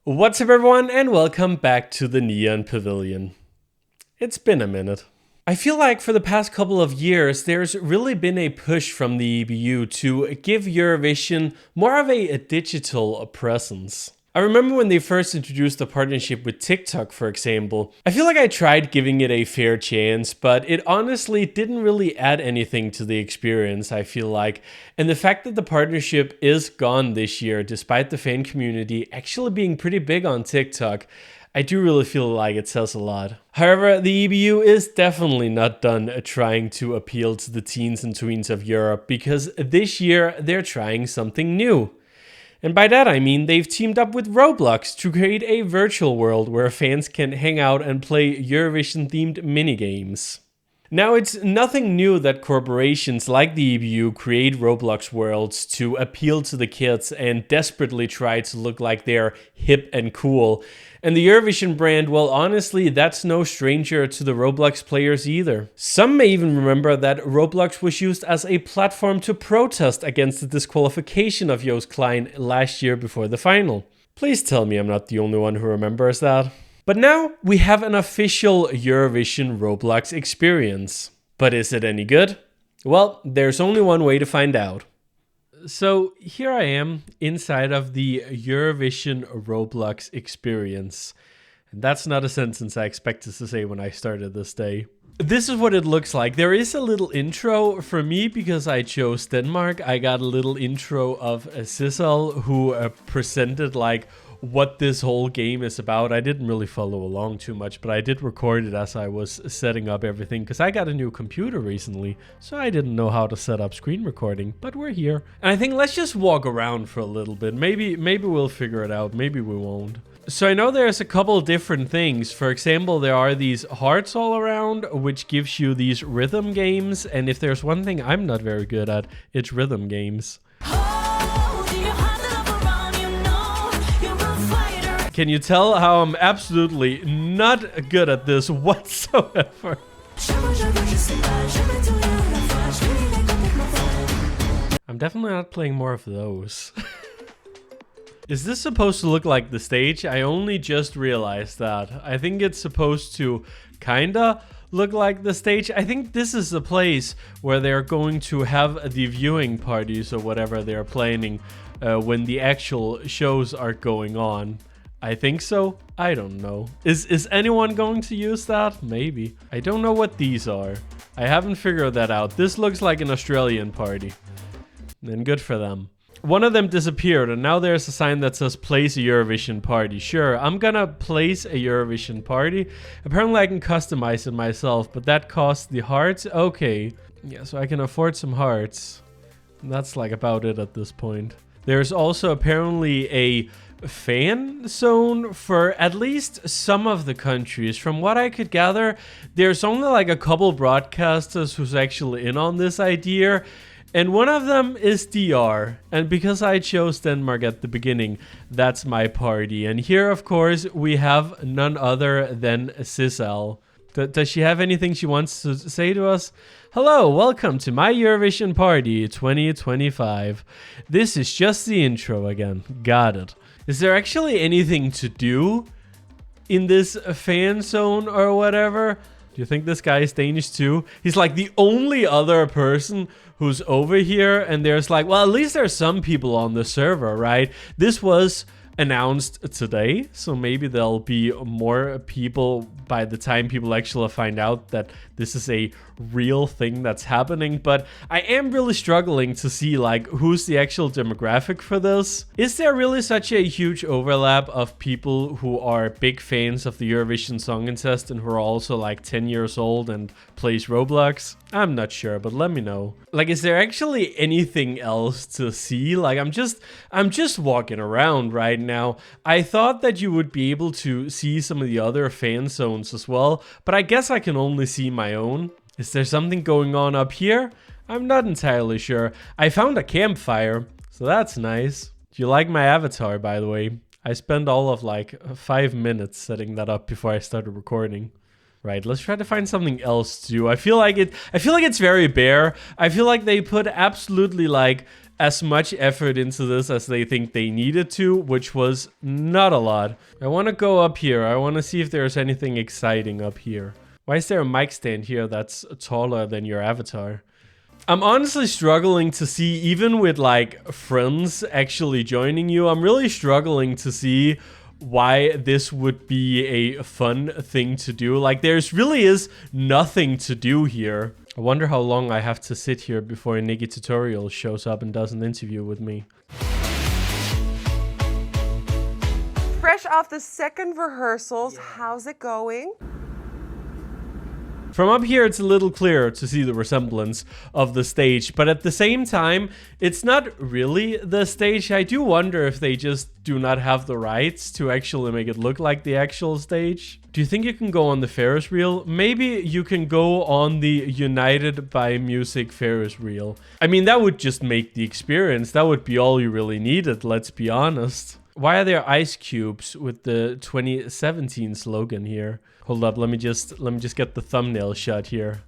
What's up everyone and welcome back to the Neon Pavilion. It's been a minute. I feel like for the past couple of years there's really been a push from the EBU to give Eurovision more of a digital presence. I remember when they first introduced the partnership with TikTok, for example. I feel like I tried giving it a fair chance, but it honestly didn't really add anything to the experience, I feel like. And the fact that the partnership is gone this year, despite the fan community actually being pretty big on TikTok, I do really feel like it says a lot. However, the EBU is definitely not done trying to appeal to the teens and tweens of Europe, because this year they're trying something new. And by that I mean they've teamed up with Roblox to create a virtual world where fans can hang out and play Eurovision-themed minigames. Now, it's nothing new that corporations like the EBU create Roblox worlds to appeal to the kids and desperately try to look like they're hip and cool. And the Eurovision brand, well, honestly, that's no stranger to the Roblox players either. Some may even remember that Roblox was used as a platform to protest against the disqualification of Joost Klein last year before the final. Please tell me I'm not the only one who remembers that. But now we have an official Eurovision Roblox experience. But is it any good? Well, there's only one way to find out. So here I am inside of the Eurovision Roblox experience. And that's not a sentence I expected to say when I started this day. This is what it looks like. There is a little intro for me because I chose Denmark. I got a little intro of Sissel who presented like what this whole game is about. I didn't really follow along too much, but I did record it as I was setting up everything because I got a new computer recently, so I didn't know how to set up screen recording, but we're here. And I think let's just walk around for a little bit. Maybe we'll figure it out, maybe we won't. So I know there's a couple different things. For example, there are these hearts all around, which gives you these rhythm games, and if there's one thing I'm not very good at, it's rhythm games. Can you tell how I'm absolutely not good at this whatsoever? I'm definitely not playing more of those. Is this supposed to look like the stage? I only just realized that. I think it's supposed to kinda look like the stage. I think this is the place where they're going to have the viewing parties or whatever they're planning when the actual shows are going on. I think so. I don't know. Is anyone going to use that? Maybe. I don't know what these are. I haven't figured that out. This looks like an Australian party. Then good for them. One of them disappeared and now there's a sign that says place a Eurovision party. Sure, I'm gonna place a Eurovision party. Apparently I can customize it myself, but that costs the hearts. Okay. Yeah, so I can afford some hearts. And that's like about it at this point. There's also apparently a fan zone for at least some of the countries. From what I could gather, there's only like a couple broadcasters who's actually in on this idea, and one of them is DR. And because I chose Denmark at the beginning, that's my party. And here, of course, we have none other than Sissel. Does she have anything she wants to say to us? Hello, welcome to my Eurovision party 2025. This is just the intro again. Got it. Is there actually anything to do in this fan zone or whatever? Do you think this guy is Danish too? He's like the only other person who's over here, and there's like, well, at least there's some people on the server, right? This was announced today, so maybe there'll be more people by the time people actually find out that this is a real thing that's happening. But I am really struggling to see like who's the actual demographic for this. Is there really such a huge overlap of people who are big fans of the Eurovision Song Contest and who are also like 10 years old and plays Roblox? I'm not sure, but let me know. Like, is there actually anything else to see? Like, I'm just walking around right now. I thought that you would be able to see some of the other fan zones as well, but I guess I can only see my own. Is there something going on up here? I'm not entirely sure. I found a campfire, so that's nice. Do you like my avatar, by the way? I spent all of like 5 minutes setting that up before I started recording. Right, let's try to find something else to do. I feel like it's very bare. I feel like they put absolutely like as much effort into this as they think they needed to, which was not a lot. I want to go up here. I want to see if there's anything exciting up here. Why is there a mic stand here that's taller than your avatar? I'm honestly struggling to see, even with like friends actually joining you, I'm really struggling to see why this would be a fun thing to do. Like, there's really is nothing to do here. I wonder how long I have to sit here before a Nikki tutorial shows up and does an interview with me. Fresh off the second rehearsals, how's it going? From up here, it's a little clearer to see the resemblance of the stage, but at the same time, it's not really the stage. I do wonder if they just do not have the rights to actually make it look like the actual stage. Do you think you can go on the Ferris wheel? Maybe you can go on the United by Music Ferris wheel. I mean, that would just make the experience. That would be all you really needed, let's be honest. Why are there ice cubes with the 2017 slogan here? Hold up, let me just get the thumbnail shot here.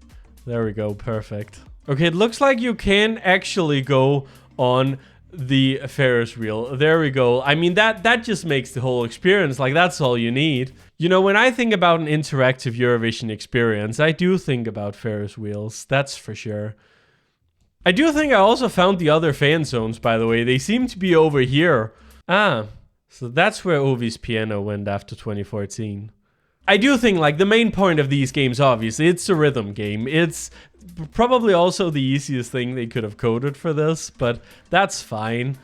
There we go, perfect. Okay, it looks like you can actually go on the Ferris wheel. There we go. I mean, that just makes the whole experience, like, that's all you need. You know, when I think about an interactive Eurovision experience, I do think about Ferris wheels, that's for sure. I do think I also found the other fan zones, by the way. They seem to be over here. Ah, so that's where Ovi's piano went after 2014. I do think, like, the main point of these games, obviously, it's a rhythm game. It's probably also the easiest thing they could have coded for this, but that's fine.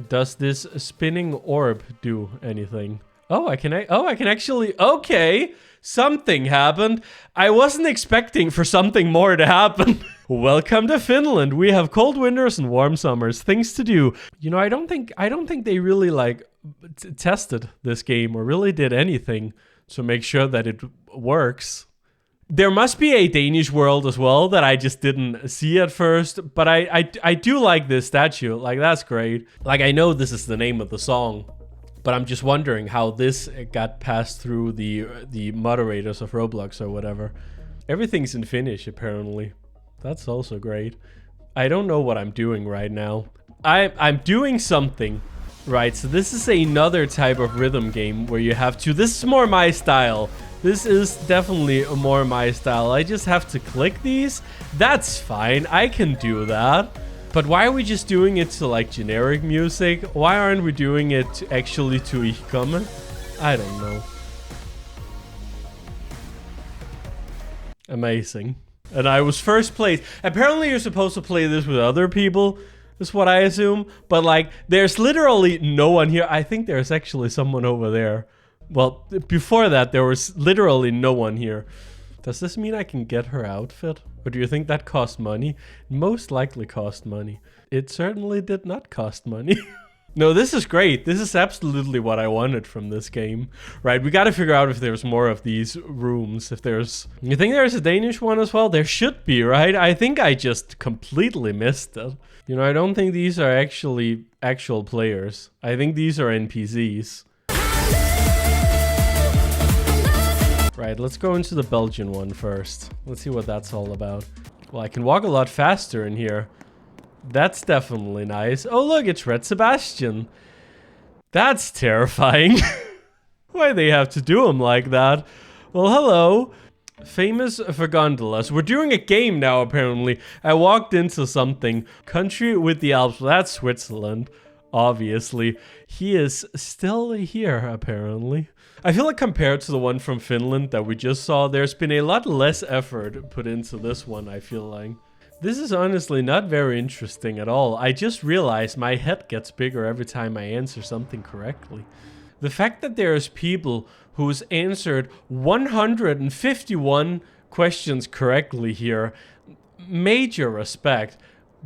Does this spinning orb do anything? Oh, I can actually, okay. Something happened. I wasn't expecting for something more to happen. Welcome to Finland. We have cold winters and warm summers. Things to do. You know, I don't think they really like tested this game or really did anything to make sure that it works. There must be a Danish world as well that I just didn't see at first, but I do like this statue. Like, that's great. Like, I know this is the name of the song, but I'm just wondering how this got passed through the moderators of Roblox or whatever. Everything's in Finnish, apparently. That's also great. I don't know what I'm doing right now. I'm doing something. Right, so this is another type of rhythm game where you have to... This is more my style. This is definitely more my style. I just have to click these. That's fine. I can do that. But why are we just doing it to, like, generic music? Why aren't we doing it actually to Ich komme? I don't know. Amazing. And I was first place. Apparently you're supposed to play this with other people. Is what I assume. But, like, there's literally no one here. I think there's actually someone over there. Well, before that, there was literally no one here. Does this mean I can get her outfit? Or do you think that cost money? Most likely cost money. It certainly did not cost money. No, this is great. This is absolutely what I wanted from this game. Right, we gotta figure out if there's more of these rooms. If there's... You think there's a Danish one as well? There should be, right? I think I just completely missed it. You know, I don't think these are actually actual players. I think these are NPCs. Right, let's go into the Belgian one first. Let's see what that's all about. Well, I can walk a lot faster in here. That's definitely nice. Oh, look, it's Red Sebastian. That's terrifying. Why they have to do him like that? Well, hello. Famous for gondolas. We're doing a game now, apparently. I walked into something. Country with the Alps. Well, that's Switzerland, obviously. He is still here, apparently. I feel like compared to the one from Finland that we just saw, there's been a lot less effort put into this one, I feel like. This is honestly not very interesting at all. I just realized my head gets bigger every time I answer something correctly. The fact that there's people who's answered 151 questions correctly here, major respect.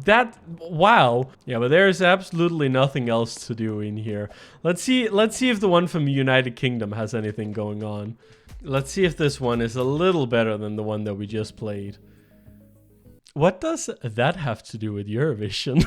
That, wow. Yeah, but there's absolutely nothing else to do in here. Let's see if the one from the United Kingdom has anything going on. Let's see if this one is a little better than the one that we just played. What does that have to do with Eurovision?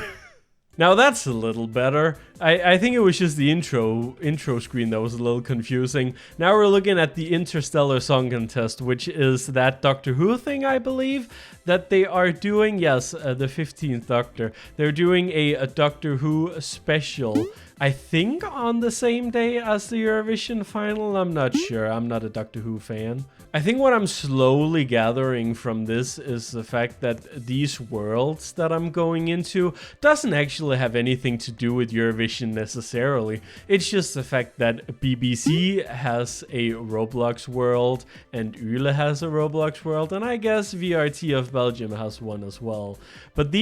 Now that's a little better. I think it was just the intro screen that was a little confusing. Now we're looking at the Interstellar Song Contest, which is that Doctor Who thing, I believe, that they are doing. Yes, the 15th Doctor. They're doing a Doctor Who special, I think on the same day as the Eurovision final. I'm not sure. I'm not a Doctor Who fan. I think what I'm slowly gathering from this is the fact that these worlds that I'm going into doesn't actually have anything to do with Eurovision necessarily. It's just the fact that BBC has a Roblox world and RØDE has a Roblox world, and I guess VRT of Belgium has one as well. But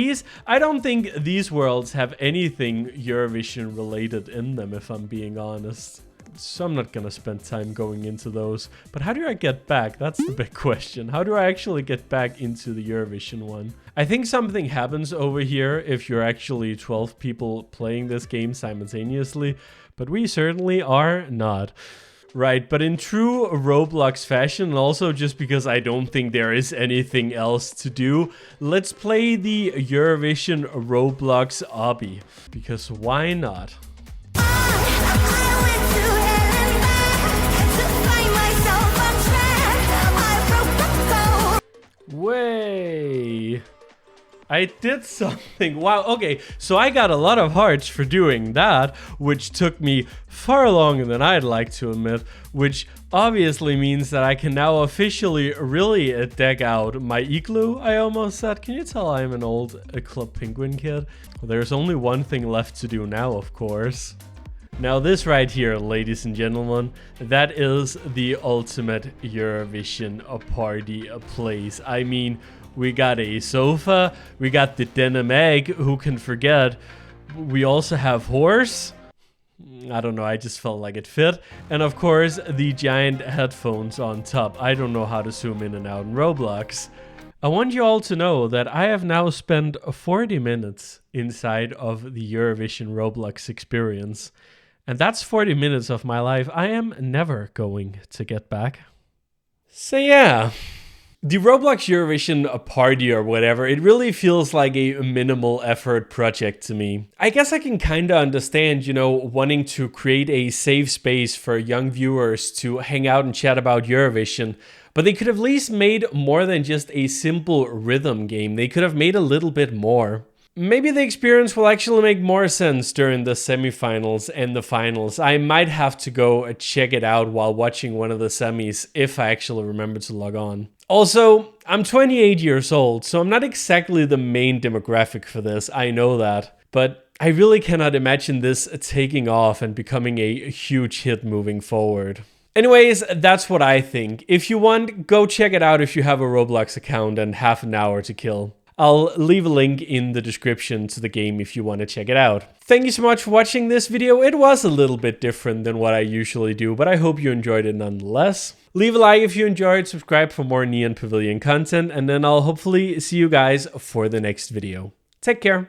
I don't think these worlds have anything Eurovision related in them, if I'm being honest. So I'm not gonna spend time going into those. But how do I get back? That's the big question. How do I actually get back into the Eurovision one? I think something happens over here if you're actually 12 people playing this game simultaneously, but we certainly are not. Right, but in true Roblox fashion, and also just because I don't think there is anything else to do, let's play the Eurovision Roblox obby. Because why not? Way. I did something. Wow, okay, so I got a lot of hearts for doing that, which took me far longer than I'd like to admit, which obviously means that I can now officially really deck out my igloo, I almost said. Can you tell I'm an old Club Penguin kid? Well, there's only one thing left to do now, of course. Now this right here, ladies and gentlemen, that is the ultimate Eurovision party place. I mean, we got a sofa, we got the denim egg, who can forget? We also have horse. I don't know, I just felt like it fit. And of course, the giant headphones on top. I don't know how to zoom in and out in Roblox. I want you all to know that I have now spent 40 minutes inside of the Eurovision Roblox experience. And that's 40 minutes of my life I am never going to get back. So yeah, the Roblox Eurovision party or whatever, it really feels like a minimal effort project to me. I guess I can kinda understand, you know, wanting to create a safe space for young viewers to hang out and chat about Eurovision. But they could have at least made more than just a simple rhythm game. They could have made a little bit more. Maybe the experience will actually make more sense during the semifinals and the finals. I might have to go check it out while watching one of the semis if I actually remember to log on. Also, I'm 28 years old, so I'm not exactly the main demographic for this, I know that. But I really cannot imagine this taking off and becoming a huge hit moving forward. Anyways, that's what I think. If you want, go check it out if you have a Roblox account and half an hour to kill. I'll leave a link in the description to the game if you want to check it out. Thank you so much for watching this video. It was a little bit different than what I usually do, but I hope you enjoyed it nonetheless. Leave a like if you enjoyed, subscribe for more Neon Pavilion content, and then I'll hopefully see you guys for the next video. Take care.